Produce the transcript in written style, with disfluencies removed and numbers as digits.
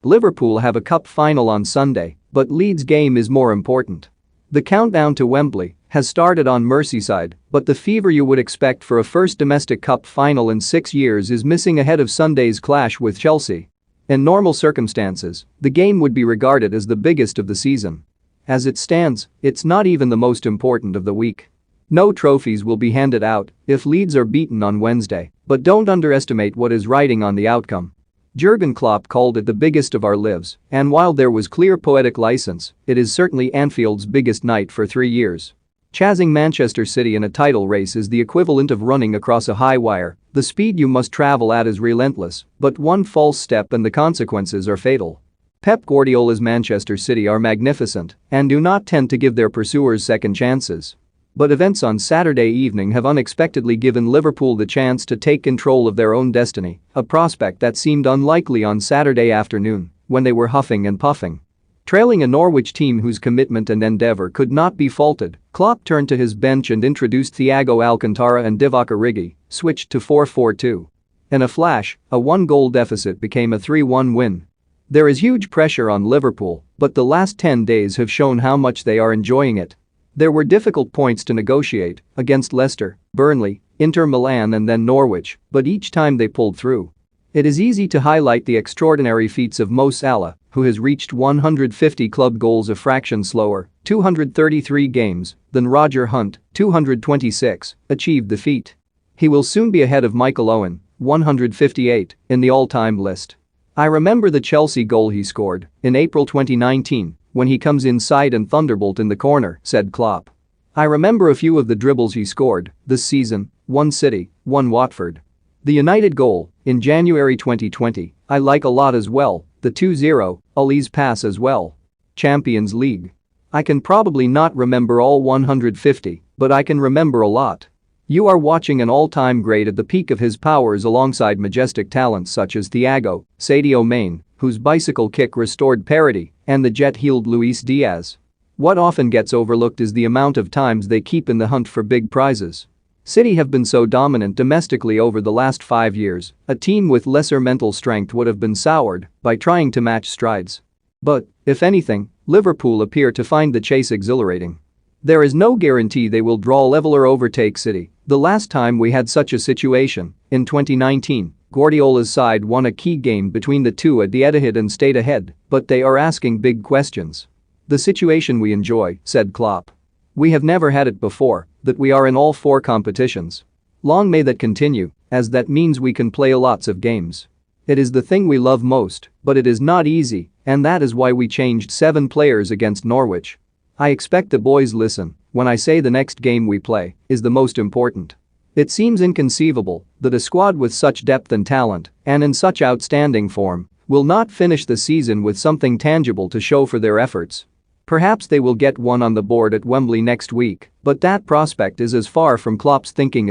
Liverpool have a cup final on Sunday, but Leeds' game is more important. The countdown to Wembley has started on Merseyside, but the fever you would expect for a first domestic cup final in 6 years is missing ahead of Sunday's clash with Chelsea. In normal circumstances, the game would be regarded as the biggest of the season. As it stands, it's not even the most important of the week. No trophies will be handed out if Leeds are beaten on Wednesday, but don't underestimate what is riding on the outcome. Jurgen Klopp called it the biggest of our lives, and while there was clear poetic license, it is certainly Anfield's biggest night for 3 years. Chasing Manchester City in a title race is the equivalent of running across a high wire. The speed you must travel at is relentless, but one false step and the consequences are fatal. Pep Guardiola's Manchester City are magnificent and do not tend to give their pursuers second chances. But events on Saturday evening have unexpectedly given Liverpool the chance to take control of their own destiny, a prospect that seemed unlikely on Saturday afternoon when they were huffing and puffing. Trailing a Norwich team whose commitment and endeavour could not be faulted, Klopp turned to his bench and introduced Thiago Alcantara and Divock Origi, switched to 4-4-2. In a flash, a 1-goal deficit became a 3-1 win. There is huge pressure on Liverpool, but the last 10 days have shown how much they are enjoying it. There were difficult points to negotiate against Leicester, Burnley, Inter Milan and then Norwich, but each time they pulled through. It is easy to highlight the extraordinary feats of Mo Salah, who has reached 150 club goals a fraction slower, 233 games, than Roger Hunt, 226, achieved the feat. He will soon be ahead of Michael Owen, 158, in the all-time list. I remember the Chelsea goal he scored in April 2019 when he comes inside and thunderbolt in the corner, said Klopp. I remember a few of the dribbles he scored this season, one City, one Watford. The United goal in January 2020, I like a lot as well, the 2-0, Ali's pass as well. Champions League. I can probably not remember all 150, but I can remember a lot. You are watching an all-time great at the peak of his powers alongside majestic talents such as Thiago, Sadio Mane, whose bicycle kick restored parity, and the jet-heeled Luis Diaz. What often gets overlooked is the amount of times they keep in the hunt for big prizes. City have been so dominant domestically over the last 5 years, a team with lesser mental strength would have been soured by trying to match strides. But, if anything, Liverpool appear to find the chase exhilarating. There is no guarantee they will draw level or overtake City. The last time we had such a situation, in 2019, Guardiola's side won a key game between the two at the Etihad and stayed ahead, but they are asking big questions. The situation we enjoy, said Klopp. We have never had it before, that we are in all 4 competitions. Long may that continue, as that means we can play lots of games. It is the thing we love most, but it is not easy, and that is why we changed 7 players against Norwich. I expect the boys listen when I say the next game we play is the most important. It seems inconceivable that a squad with such depth and talent and in such outstanding form will not finish the season with something tangible to show for their efforts. Perhaps they will get one on the board at Wembley next week, but that prospect is as far from Klopp's thinking